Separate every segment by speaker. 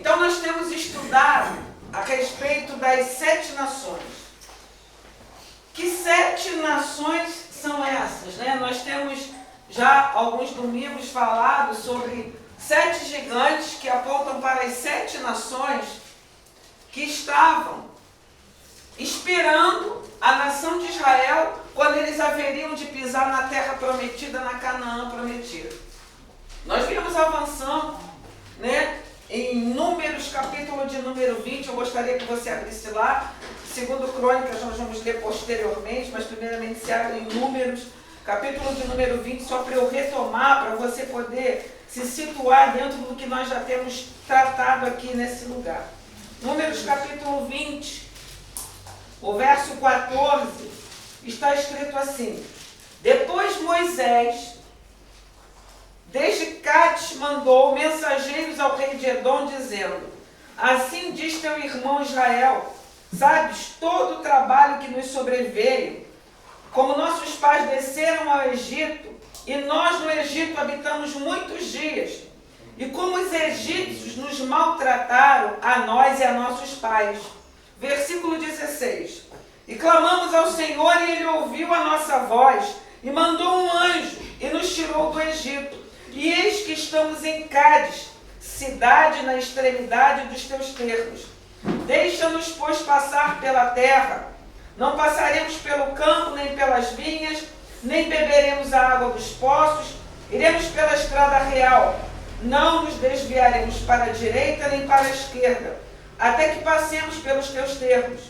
Speaker 1: Então nós temos estudado a respeito das 7 nações. Que 7 nações são essas, né? Nós temos já alguns domingos falado sobre 7 gigantes que apontam para as 7 nações que estavam esperando a nação de Israel quando eles haveriam de pisar na terra prometida, na Canaã prometida. Nós viemos avançando, né? Em Números, capítulo de número 20, eu gostaria que você abrisse lá. Segundo Crônicas, nós vamos ler posteriormente, mas primeiramente se abre em Números, capítulo de número 20, só para eu retomar, para você poder se situar dentro do que nós já temos tratado aqui nesse lugar. Números, capítulo 20, o verso 14, está escrito assim: Depois Moisés, desde Cádiz, mandou mensageiros ao rei de Edom, dizendo: Assim diz teu irmão Israel, sabes todo o trabalho que nos sobreveio, como nossos pais desceram ao Egito, e nós no Egito habitamos muitos dias, e como os egípcios nos maltrataram, a nós e a nossos pais. Versículo 16. E clamamos ao Senhor, e Ele ouviu a nossa voz, e mandou um anjo, e nos tirou do Egito. E eis que estamos em Cádiz, cidade na extremidade dos teus termos. Deixa-nos, pois, passar pela terra. Não passaremos pelo campo, nem pelas vinhas, nem beberemos a água dos poços. Iremos pela estrada real. Não nos desviaremos para a direita, nem para a esquerda, até que passemos pelos teus termos.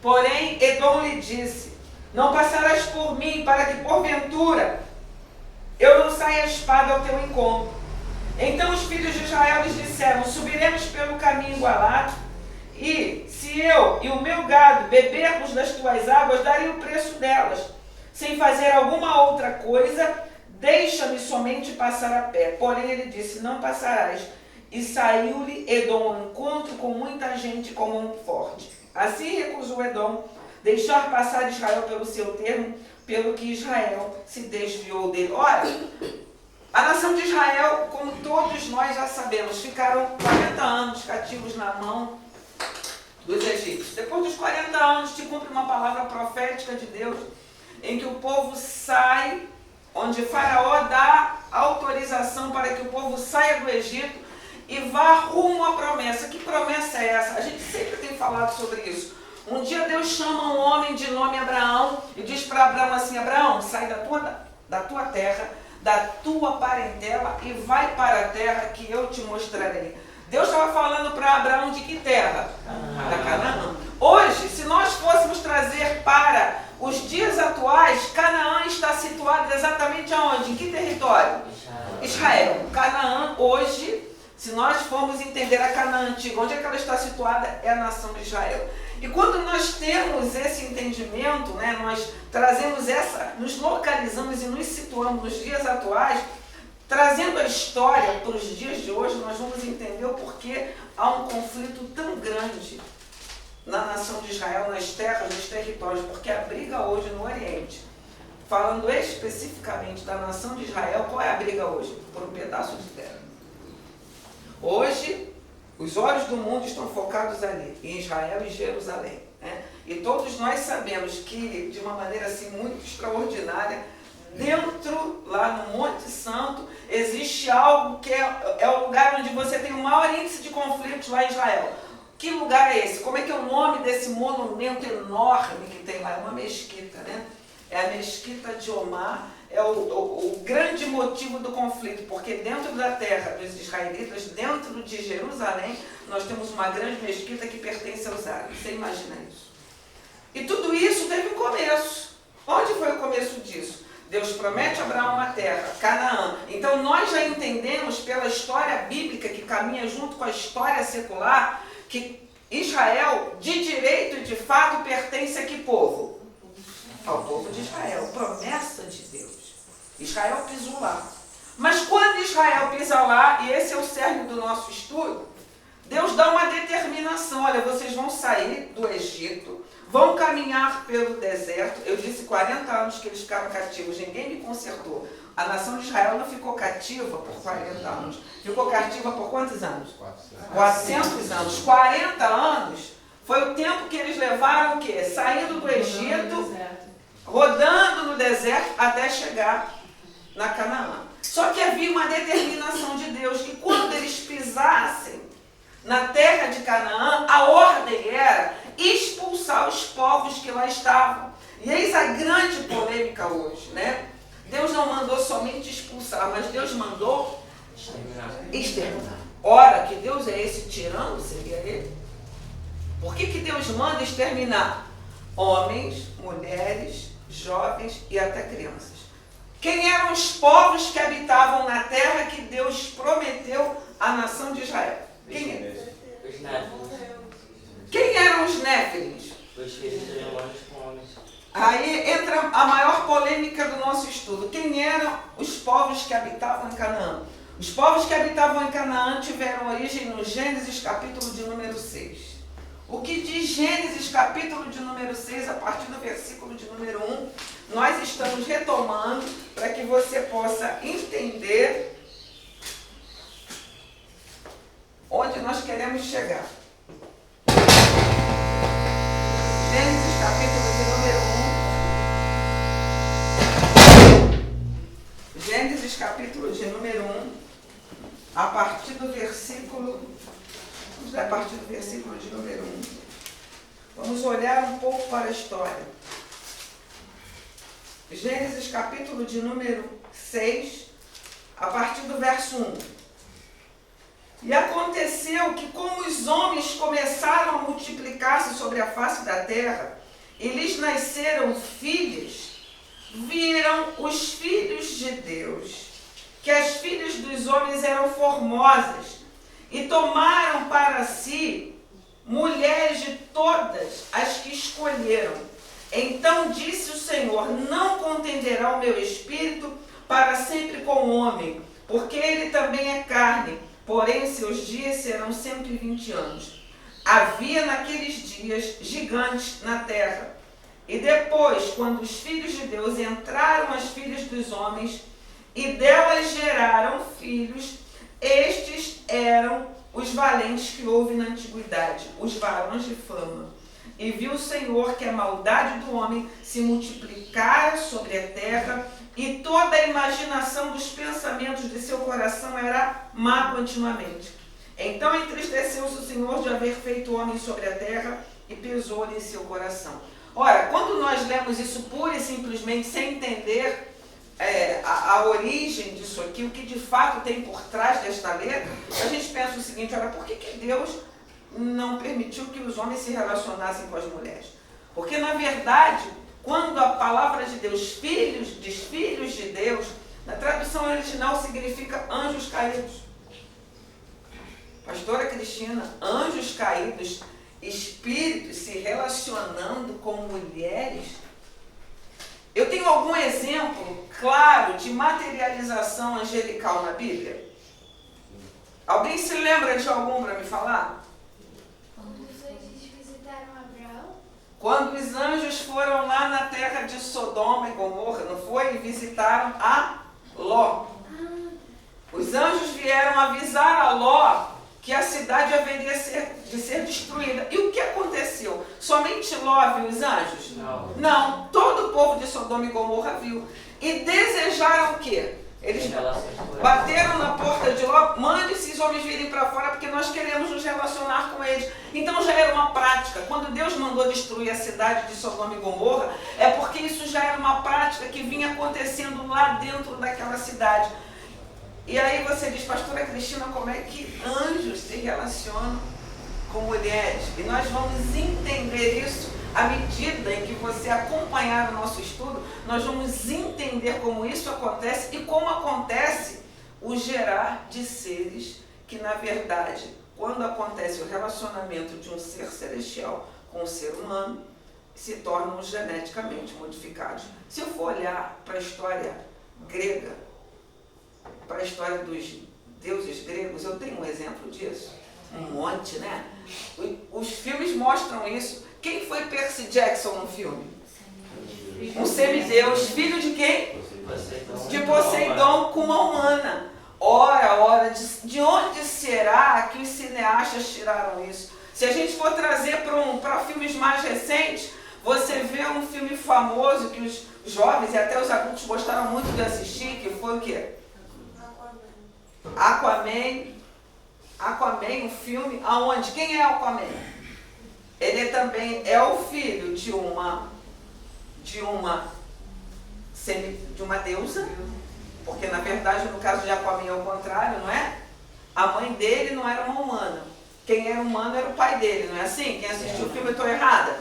Speaker 1: Porém, Edom lhe disse: Não passarás por mim, para que, porventura, eu não saia a espada ao teu encontro. Então os filhos de Israel lhes disseram: Subiremos pelo caminho igualado, e se eu e o meu gado bebermos das tuas águas, darei o preço delas. Sem fazer alguma outra coisa, deixa-me somente passar a pé. Porém ele disse: Não passarás. E saiu-lhe Edom ao encontro com muita gente com mão forte. Assim recusou Edom deixar passar Israel pelo seu termo, pelo que Israel se desviou dele. Olha, a nação de Israel, como todos nós já sabemos, ficaram 40 anos cativos na mão dos egípcios. Depois dos 40 anos, se cumpre uma palavra profética de Deus, em que o povo sai, onde Faraó dá autorização para que o povo saia do Egito e vá rumo à promessa. Que promessa é essa? A gente sempre tem falado sobre isso. Um dia Deus chama um homem de nome Abraão e diz para Abraão assim: Abraão, sai da tua terra, da tua parentela e vai para a terra que eu te mostrarei. Deus estava falando para Abraão de que terra? Da Canaã. Hoje, se nós fôssemos trazer para os dias atuais, Canaã está situada exatamente aonde? Em que território? Israel. Canaã hoje, se nós formos entender a Canaã antiga, onde é que ela está situada? É a nação de Israel. E quando nós temos esse entendimento, né, nós trazemos nos localizamos e nos situamos nos dias atuais, trazendo a história para os dias de hoje, nós vamos entender o porquê há um conflito tão grande na nação de Israel, nas terras, nos territórios, porque a briga hoje no Oriente, falando especificamente da nação de Israel, qual é a briga hoje? Por um pedaço de terra. Hoje, os olhos do mundo estão focados ali, em Israel e Jerusalém, né? E todos nós sabemos que, de uma maneira assim muito extraordinária, dentro, lá no Monte Santo, existe algo que é o lugar onde você tem o maior índice de conflitos lá em Israel. Que lugar é esse? Como é que é o nome desse monumento enorme que tem lá? É uma mesquita, né? É a mesquita de Omar. É o grande motivo do conflito, porque dentro da terra dos israelitas, dentro de Jerusalém, nós temos uma grande mesquita que pertence aos árabes. Você imagina isso? E tudo isso teve um começo. Onde foi o começo disso? Deus promete a Abraão uma terra, Canaã. Então nós já entendemos pela história bíblica que caminha junto com a história secular que Israel, de direito e de fato, pertence a que povo? Ao povo de Israel. Promessa de Deus. Israel pisou lá. Mas quando Israel pisa lá, e esse é o cerne do nosso estudo, Deus dá uma determinação. determinação. Olha, vocês vão sair do Egito, vão caminhar pelo deserto. Eu disse 40 anos que eles ficaram cativos, ninguém me consertou. A nação de Israel não ficou cativa por 40 anos. Ficou cativa por quantos anos? 400 anos. 40 anos foi o tempo que eles levaram o quê? Saindo do Egito, rodando no deserto até chegar na Canaã. Só que havia uma determinação de Deus que quando eles pisassem na terra de Canaã, a ordem era expulsar os povos que lá estavam. E eis a grande polêmica hoje, né? Deus não mandou somente expulsar, mas Deus mandou exterminar. Ora, que Deus é esse tirano, seria ele? Por que Deus manda exterminar homens, mulheres, jovens e até crianças? Quem eram os povos que habitavam na terra que Deus prometeu à nação de Israel? Quem eram os néfilins?
Speaker 2: Os filhos de homens com homens.
Speaker 1: Aí entra a maior polêmica do nosso estudo. Quem eram os povos que habitavam em Canaã? Os povos que habitavam em Canaã tiveram origem no Gênesis capítulo de número 6. O que diz Gênesis capítulo de número 6, a partir do versículo de número 1, nós estamos retomando para que você possa entender onde nós queremos chegar. Gênesis capítulo de número 1. Gênesis capítulo de número 1, a partir do versículo... Vamos ler a partir do versículo de número 1. Vamos olhar um pouco para a história. Gênesis capítulo de número 6, a partir do verso 1. E aconteceu que, como os homens começaram a multiplicar-se sobre a face da terra, e lhes nasceram filhos, viram os filhos de Deus, que as filhas dos homens eram formosas, e tomaram para si mulheres de todas as que escolheram. Então disse o Senhor: não contenderá o meu espírito para sempre com o homem, porque ele também é carne, porém seus dias serão 120 anos. Havia naqueles dias gigantes na terra. E depois, quando os filhos de Deus entraram as filhas dos homens, e delas geraram filhos, estes eram os valentes que houve na antiguidade, os varões de fama. E viu o Senhor que a maldade do homem se multiplicara sobre a terra, e toda a imaginação dos pensamentos de seu coração era má continuamente. Então entristeceu-se o Senhor de haver feito o homem sobre a terra, e pesou-lhe em seu coração. Ora, quando nós lemos isso pura e simplesmente, sem entender a origem disso aqui, o que de fato tem por trás desta letra, a gente pensa o seguinte: olha, por que Deus não permitiu que os homens se relacionassem com as mulheres? Porque, na verdade, quando a palavra de Deus, filhos de Deus, na tradução original significa anjos caídos. Pastora Cristina, anjos caídos, espíritos se relacionando com mulheres. Eu tenho algum exemplo claro de materialização angelical na Bíblia? Alguém se lembra de algum para me falar?
Speaker 3: Quando os anjos visitaram Abraão?
Speaker 1: Quando os anjos foram lá na terra de Sodoma e Gomorra, não foi? E visitaram a Ló. Os anjos vieram avisar a Ló que a cidade haveria de ser destruída. E o que aconteceu? Somente Ló viu os anjos? Não. Todo o povo de Sodoma e Gomorra viu. E desejaram o quê? Eles bateram na porta de Ló: mande esses homens virem para fora, porque nós queremos nos relacionar com eles. Então já era uma prática. Quando Deus mandou destruir a cidade de Sodoma e Gomorra, é porque isso já era uma prática que vinha acontecendo lá dentro daquela cidade. E aí você diz: pastora Cristina, como é que anjos se relacionam com mulheres? E nós vamos entender isso à medida em que você acompanhar o nosso estudo. Nós vamos entender como isso acontece e como acontece o gerar de seres que, na verdade, quando acontece o relacionamento de um ser celestial com um ser humano, se tornam geneticamente modificados. Se eu for olhar para a história grega, para a história dos deuses gregos, eu tenho um exemplo disso, um monte, né? os filmes mostram isso. Quem foi Percy Jackson no filme? Um semideus, filho de quem? De Poseidon com uma humana. Ora, de onde será que os cineastas tiraram isso? Se a gente for trazer para filmes mais recentes, você vê um filme famoso que os jovens e até os adultos gostaram muito de assistir, que foi o quê? Aquaman, um filme aonde? Quem é Aquaman? Ele também é o filho de uma deusa, porque na verdade no caso de Aquaman é o contrário, não é? A mãe dele não era uma humana. Quem era humano era o pai dele, não é assim? Quem assistiu o filme, eu estou errada?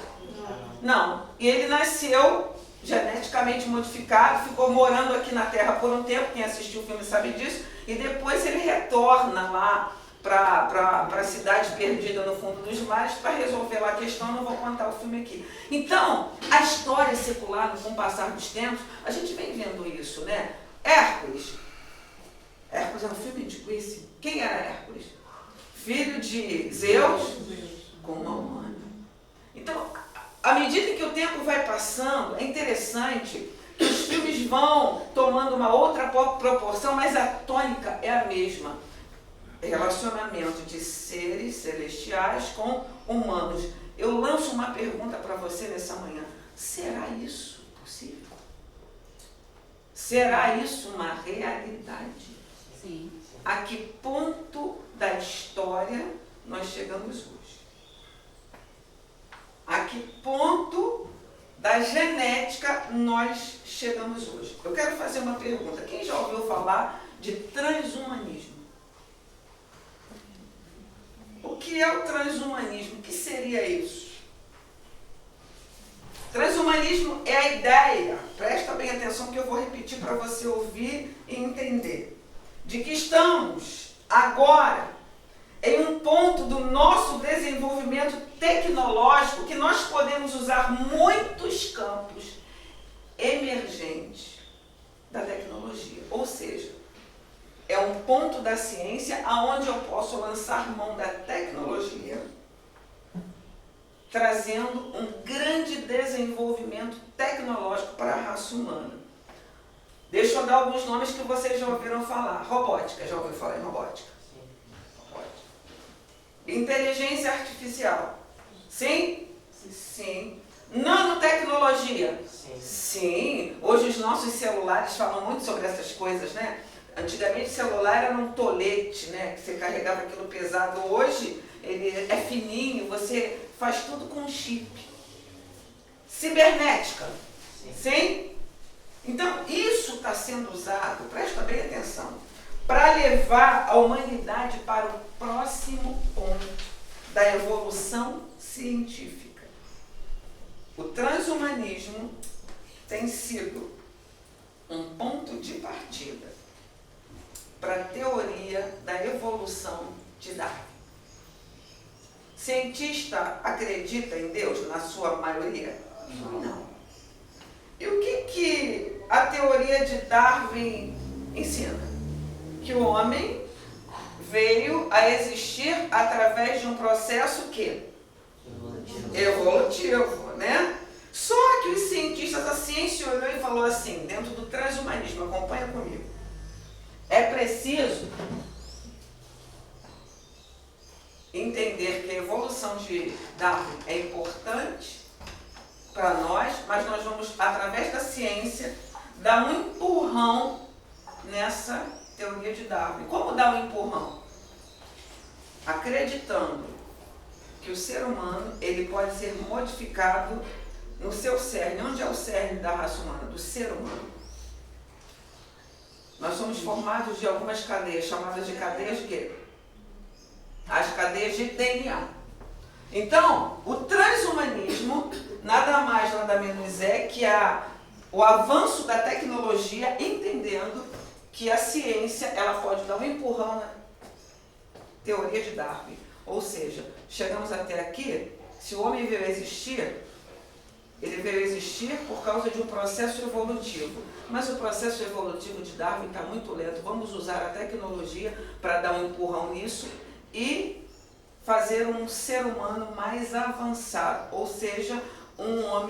Speaker 1: Não. E ele nasceu geneticamente modificado, ficou morando aqui na Terra por um tempo, quem assistiu o filme sabe disso, e depois ele retorna lá para a cidade perdida no fundo dos mares para resolver lá a questão. Não vou contar o filme aqui. Então, a história secular, com o passar dos tempos, a gente vem vendo isso, né? Hércules é um filme antiquíssimo. Quem era Hércules? Filho de Zeus com uma humana. Então, à medida que o tempo vai passando, é interessante que os filmes vão tomando uma outra proporção, mas a tônica é a mesma. Relacionamento de seres celestiais com humanos. Eu lanço uma pergunta para você nessa manhã. Será isso possível? Será isso uma realidade?
Speaker 4: Sim.
Speaker 1: A que ponto da história nós chegamos hoje? A que ponto da genética nós chegamos hoje? Eu quero fazer uma pergunta. Quem já ouviu falar de transhumanismo? O que é o transhumanismo? O que seria isso? Transhumanismo é a ideia, presta bem atenção que eu vou repetir para você ouvir e entender, de que estamos agora em um ponto do nosso desenvolvimento tecnológico que nós podemos usar muitos campos emergentes da tecnologia. Ou seja, é um ponto da ciência aonde eu posso lançar mão da tecnologia, trazendo um grande desenvolvimento tecnológico para a raça humana. Deixa eu dar alguns nomes que vocês já ouviram falar. Robótica, já ouviu falar em robótica? Robótica. Inteligência artificial. Sim? Sim. Nanotecnologia. Sim. Hoje os nossos celulares falam muito sobre essas coisas, né? Antigamente o celular era um tolete, né? Que você carregava aquilo pesado. Hoje ele é fininho, você faz tudo com chip. Cibernética. Sim? Então, isso está sendo usado, presta bem atenção, para levar a humanidade para o próximo ponto da evolução científica. O transhumanismo tem sido um ponto de partida para a teoria da evolução de Darwin. Cientista acredita em Deus, na sua maioria? Não. E o que a teoria de Darwin ensina? Que o homem veio a existir através de um processo que? Evolutivo, né? Só que os cientistas, a ciência olhou e falou assim, dentro do transhumanismo, acompanha comigo, é preciso entender que a evolução de Darwin é importante para nós, mas nós vamos, através da ciência, dar um empurrão nessa teoria de Darwin. Como dar um empurrão? Acreditando que o ser humano ele pode ser modificado no seu cerne. Onde é o cerne da raça humana? Do ser humano. Nós somos formados de algumas cadeias, chamadas de cadeias de quê? As cadeias de DNA. Então, o transhumanismo nada mais, nada menos é que o avanço da tecnologia, entendendo que a ciência ela pode dar um empurrão na teoria de Darwin. Ou seja, chegamos até aqui, se o homem veio a existir, ele veio a existir por causa de um processo evolutivo. Mas o processo evolutivo de Darwin está muito lento. Vamos usar a tecnologia para dar um empurrão nisso e fazer um ser humano mais avançado, ou seja, um homem